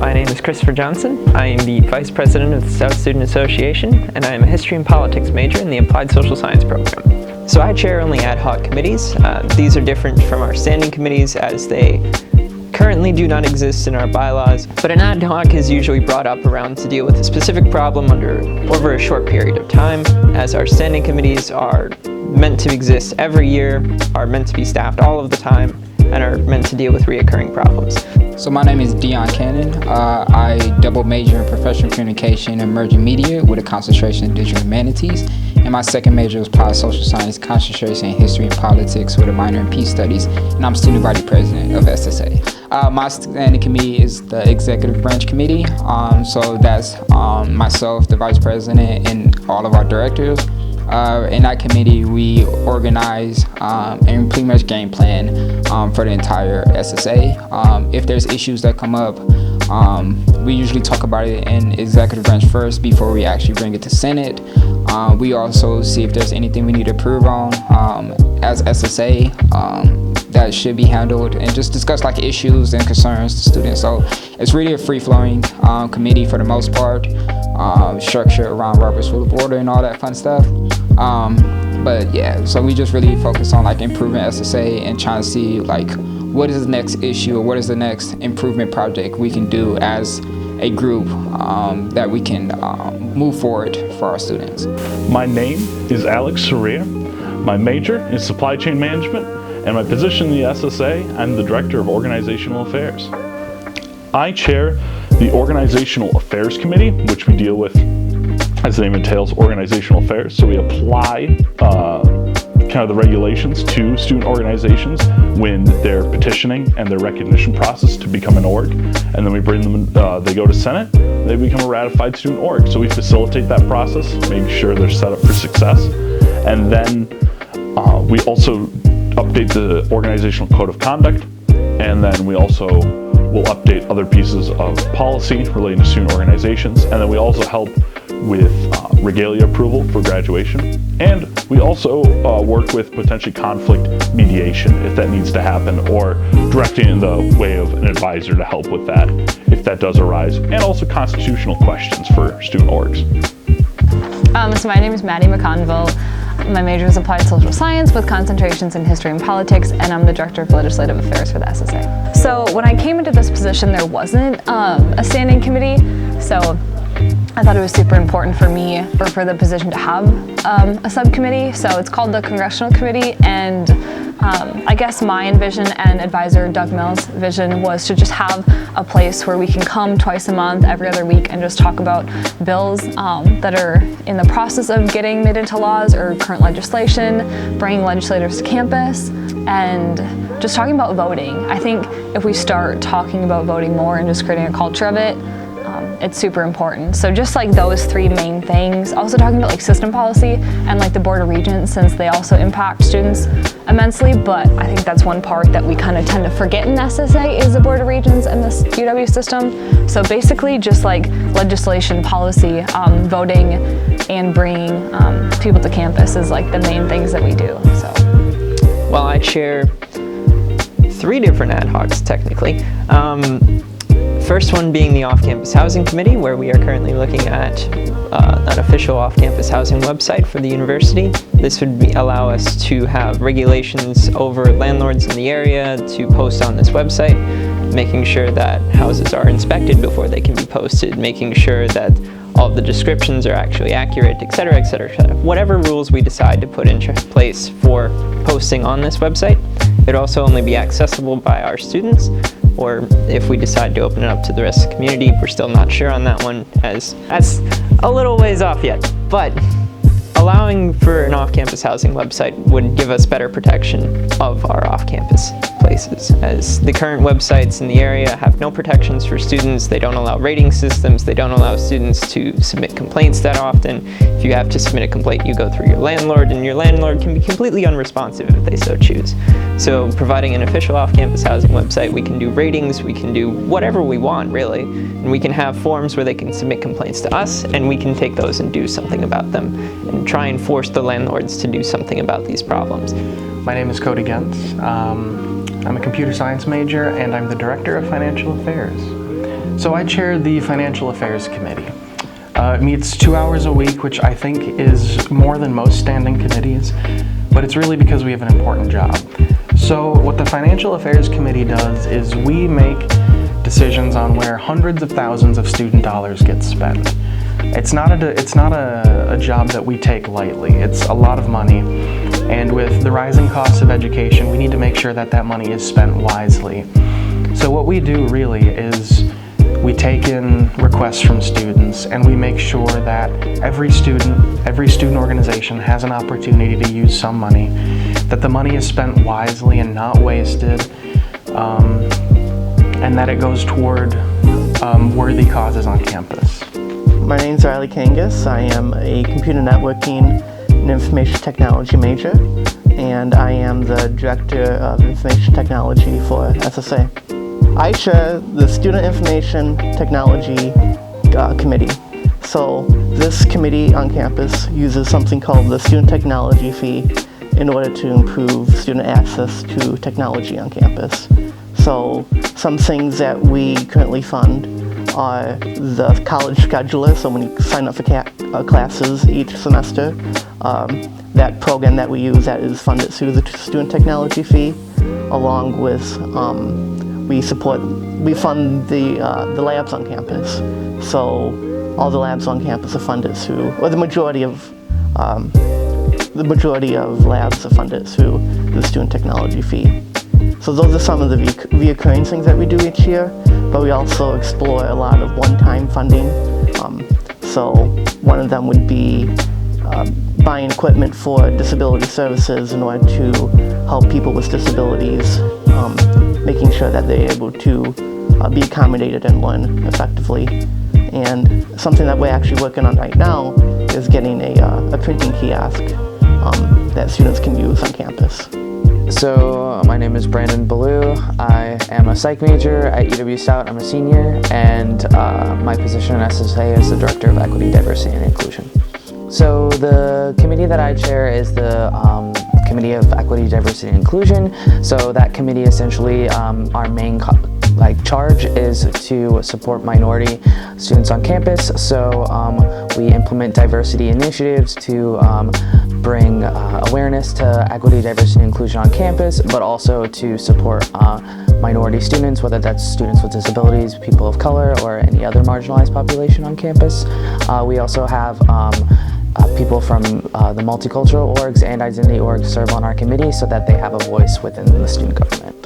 My name is Christopher Johnson. I am the Vice President of the South Student Association, and I am a History and Politics major in the Applied Social Science program. So I chair only ad hoc committees. These are different from our standing committees as they currently do not exist in our bylaws, but an ad hoc is usually brought up around to deal with a specific problem over a short period of time, as our standing committees are meant to exist every year, are meant to be staffed all of the time, and are meant to deal with reoccurring problems. So my name is Dion Cannon. I double major in professional communication and emerging media with a concentration in digital humanities. And my second major was applied social science, concentration in history and politics with a minor in peace studies. And I'm student body president of SSA. My standing committee is the executive branch committee. So that's myself, the vice president, and all of our directors. In that committee, we organize and pretty much game plan for the entire SSA. If there's issues that come up, we usually talk about it in executive branch first before we actually bring it to Senate. We also see if there's anything we need to approve on as SSA that should be handled, and just discuss like issues and concerns to students. So it's really a free-flowing committee for the most part, structured around Robert's Rule of Order and all that fun stuff. But yeah, so we just really focus on like improving SSA and trying to see like what is the next issue or what is the next improvement project we can do as a group that we can move forward for our students. My name is Alex Serier. My major is supply chain management, and my position in the SSA, I'm the Director of Organizational Affairs. I chair the Organizational Affairs Committee, which we deal with, as the name entails, organizational affairs. So we apply kind of the regulations to student organizations when they're petitioning and their recognition process to become an org. And then we bring them, they go to Senate, they become a ratified student org. So we facilitate that process, make sure they're set up for success. And then we also update the organizational code of conduct. And then we also will update other pieces of policy relating to student organizations. And then we also help with regalia approval for graduation. And we also work with potentially conflict mediation if that needs to happen, or directing in the way of an advisor to help with that if that does arise, and also constitutional questions for student orgs. So my name is McConville. My major is applied social science with concentrations in history and politics, and I'm the director of legislative affairs for the SSA. So when I came into this position, there wasn't a standing committee, so I thought it was super important for me, or for the position, to have a subcommittee. So it's called the Congressional Committee, and I guess my vision and advisor Doug Mills' vision was to just have a place where we can come twice a month, every other week, and just talk about bills that are in the process of getting made into laws or current legislation, bringing legislators to campus, and just talking about voting. I think if we start talking about voting more and just creating a culture of it, it's super important. So just like those three main things, also talking about like system policy and like the Board of Regents, since they also impact students immensely, but I think that's one part that we kind of tend to forget in SSA is the Board of Regents and this UW system. So basically just like legislation, policy, voting, and bringing people to campus is like the main things that we do. So, well, I chair 3 different ad hocs technically. First one being the Off-Campus Housing Committee, where we are currently looking at an official off-campus housing website for the university. This would allow us to have regulations over landlords in the area to post on this website, making sure that houses are inspected before they can be posted, making sure that all of the descriptions are actually accurate, etc., etc., etc. Whatever rules we decide to put into place for posting on this website, it would also only be accessible by our students, or if we decide to open it up to the rest of the community. We're still not sure on that one, as that's a little ways off yet. But allowing for an off-campus housing website would give us better protection of our off-campus places, as the current websites in the area have no protections for students. They don't allow rating systems. They don't allow students to submit complaints that often. If you have to submit a complaint, you go through your landlord, and your landlord can be completely unresponsive if they so choose. So providing an official off-campus housing website, we can do ratings, we can do whatever we want, really. And we can have forms where they can submit complaints to us, and we can take those and do something about them, and try and force the landlords to do something about these problems. My name is Cody Gentz. I'm a computer science major, and I'm the director of financial affairs. So I chair the Financial Affairs Committee. It meets 2 hours a week, which I think is more than most standing committees, but it's really because we have an important job. So what the Financial Affairs Committee does is we make decisions on where hundreds of thousands of student dollars get spent. It's not a job that we take lightly. It's a lot of money, and with the rising costs of education, we need to make sure that that money is spent wisely. So what we do really is we take in requests from students, and we make sure that every student organization has an opportunity to use some money, that the money is spent wisely and not wasted, and that it goes toward worthy causes on campus. My name is Kangas. I am a computer networking and information technology major, and I am the Director of Information Technology for SSA. I chair the Student Information Technology Committee. So this committee on campus uses something called the Student Technology Fee in order to improve student access to technology on campus. So some things that we currently fund are the college scheduler, so when you sign up for classes each semester, that program that we use that is funded through the Student Technology Fee, along with we fund the labs on campus. So all the labs on campus are funded through, or the majority of labs are funded through the Student Technology Fee. So those are some of the reoccurring things that we do each year, but we also explore a lot of one-time funding. So one of them would be buying equipment for disability services in order to help people with disabilities, making sure that they're able to be accommodated and learn effectively. And something that we're actually working on right now is getting a printing kiosk that students can use on campus. So my name is Beaulieu. I am a psych major at UW Stout. I'm a senior, and my position in SSA is the Director of Equity, Diversity, and Inclusion. So the committee that I chair is the Committee of Equity, Diversity, and Inclusion. So that committee essentially, our main charge is to support minority students on campus. So we implement diversity initiatives to bring awareness to equity, diversity, and inclusion on campus, but also to support minority students, whether that's students with disabilities, people of color, or any other marginalized population on campus. We also have people from the multicultural orgs and identity orgs serve on our committee so that they have a voice within the student government.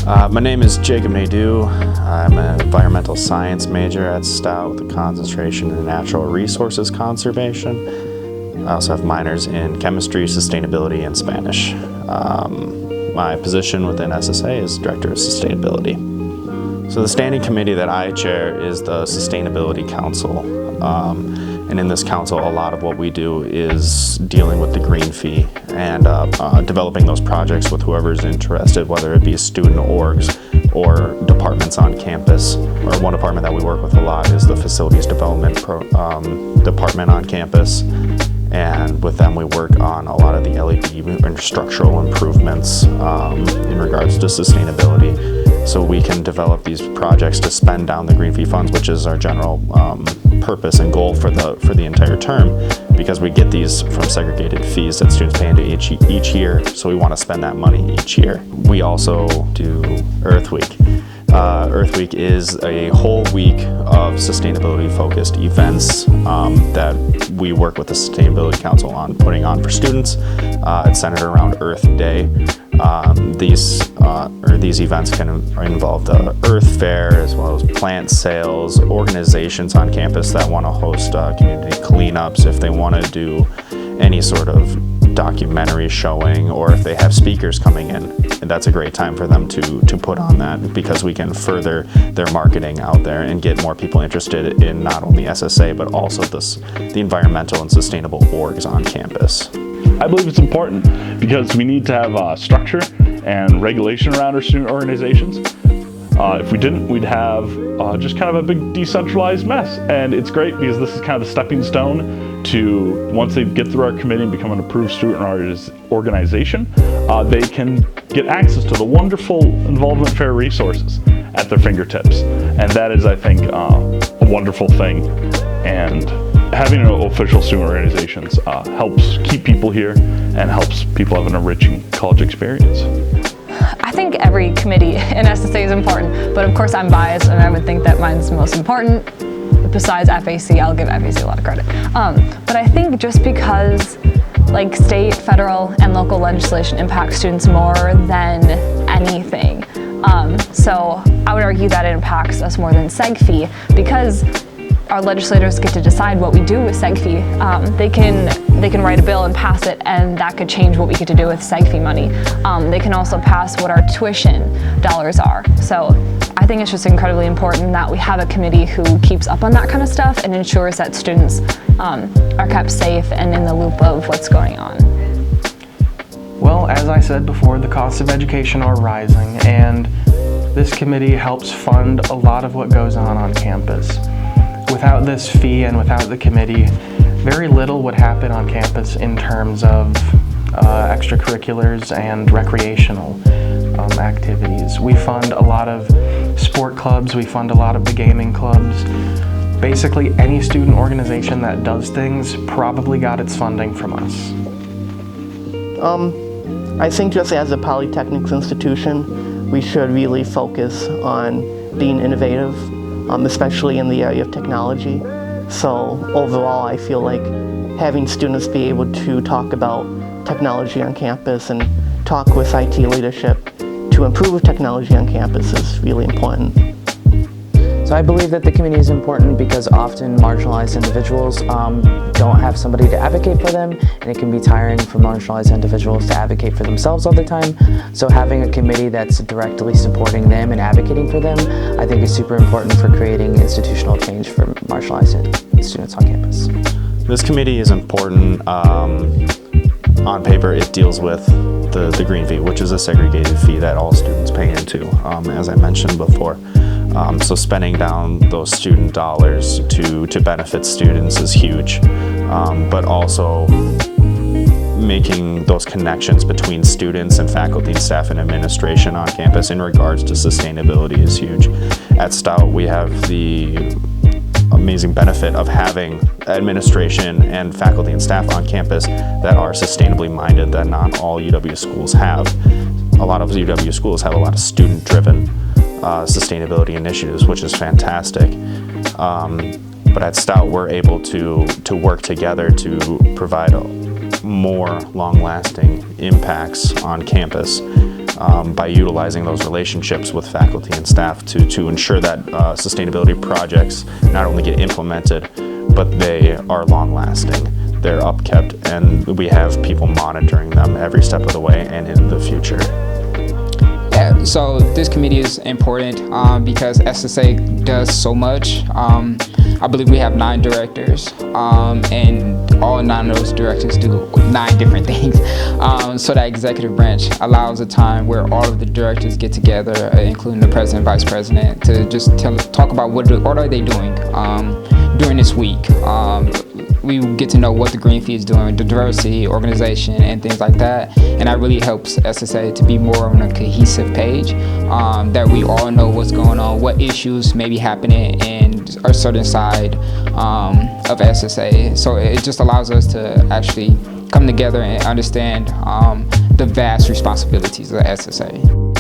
My name is Nadeau. I'm an environmental science major at Stout with a concentration in natural resources conservation. I also have minors in chemistry, sustainability, and Spanish. My position within SSA is Director of Sustainability. So the standing committee that I chair is the Sustainability Council. And in this council, a lot of what we do is dealing with the green fee and developing those projects with whoever's interested, whether it be student orgs or departments on campus. Or one department that we work with a lot is the Facilities Development Department on campus. And with them, we work on a lot of the LED and structural improvements in regards to sustainability. So we can develop these projects to spend down the green fee funds, which is our general purpose and goal for the entire term, because we get these from segregated fees that students pay into each year. So we want to spend that money each year. We also do Earth Week. Earth Week is a whole week of sustainability-focused events that we work with the Sustainability Council on putting on for students. It's centered around Earth Day. These events can involve the Earth Fair as well as plant sales, organizations on campus that want to host community cleanups, if they want to do any sort of documentary showing, or if they have speakers coming in, and that's a great time for them to put on that, because we can further their marketing out there and get more people interested in not only SSA but also the environmental and sustainable orgs on campus. I believe it's important because we need to have structure and regulation around our student organizations. If we didn't, we'd have just kind of a big decentralized mess. And it's great because this is kind of the stepping stone to, once they get through our committee and become an approved student organization, they can get access to the wonderful involvement fair resources at their fingertips. And that is, I think, a wonderful thing. And having official student organizations helps keep people here and helps people have an enriching college experience. I think every committee in SSA is important, but of course I'm biased and I would think that mine's the most important. Besides FAC, I'll give FAC a lot of credit. But I think just because like state, federal, and local legislation impacts students more than anything. So I would argue that it impacts us more than seg fee because our legislators get to decide what we do with seg fee. They can write a bill and pass it, and that could change what we get to do with seg fee money. They can also pass what our tuition dollars are. So I think it's just incredibly important that we have a committee who keeps up on that kind of stuff and ensures that students are kept safe and in the loop of what's going on. Well, as I said before, the costs of education are rising, and this committee helps fund a lot of what goes on campus. Without this fee and without the committee, very little would happen on campus in terms of extracurriculars and recreational activities. We fund a lot of sport clubs, we fund a lot of the gaming clubs. Basically, any student organization that does things probably got its funding from us. I think just as a polytechnics institution, we should really focus on being innovative, especially in the area of technology. So overall, I feel like having students be able to talk about technology on campus and talk with IT leadership to improve technology on campus is really important. So I believe that the community is important because often marginalized individuals don't have somebody to advocate for them, and it can be tiring for marginalized individuals to advocate for themselves all the time. So having a committee that's directly supporting them and advocating for them, I think is super important for creating institutional change for marginalized students on campus. This committee is important. On paper, it deals with the green fee, which is a segregated fee that all students pay into, as I mentioned before. So spending down those student dollars to benefit students is huge, but also making those connections between students and faculty and staff and administration on campus in regards to sustainability is huge. At Stout, we have the amazing benefit of having administration and faculty and staff on campus that are sustainably minded that not all UW schools have. A lot of UW schools have a lot of student-driven sustainability initiatives, which is fantastic. But at Stout, we're able to work together to provide more long-lasting impacts on campus by utilizing those relationships with faculty and staff to ensure that sustainability projects not only get implemented, but they are long-lasting. They're upkept, and we have people monitoring them every step of the way and in the future. Yeah, so this committee is important because SSA does so much. I believe we have 9 directors, and all 9 of those directors do 9 different things. So that executive branch allows a time where all of the directors get together, including the president, vice president, to just talk about what are they doing during this week. We get to know what the Green Fee is doing, the diversity, organization, and things like that. And that really helps SSA to be more on a cohesive page, that we all know what's going on, what issues may be happening in a certain side of SSA. So it just allows us to actually come together and understand the vast responsibilities of the SSA.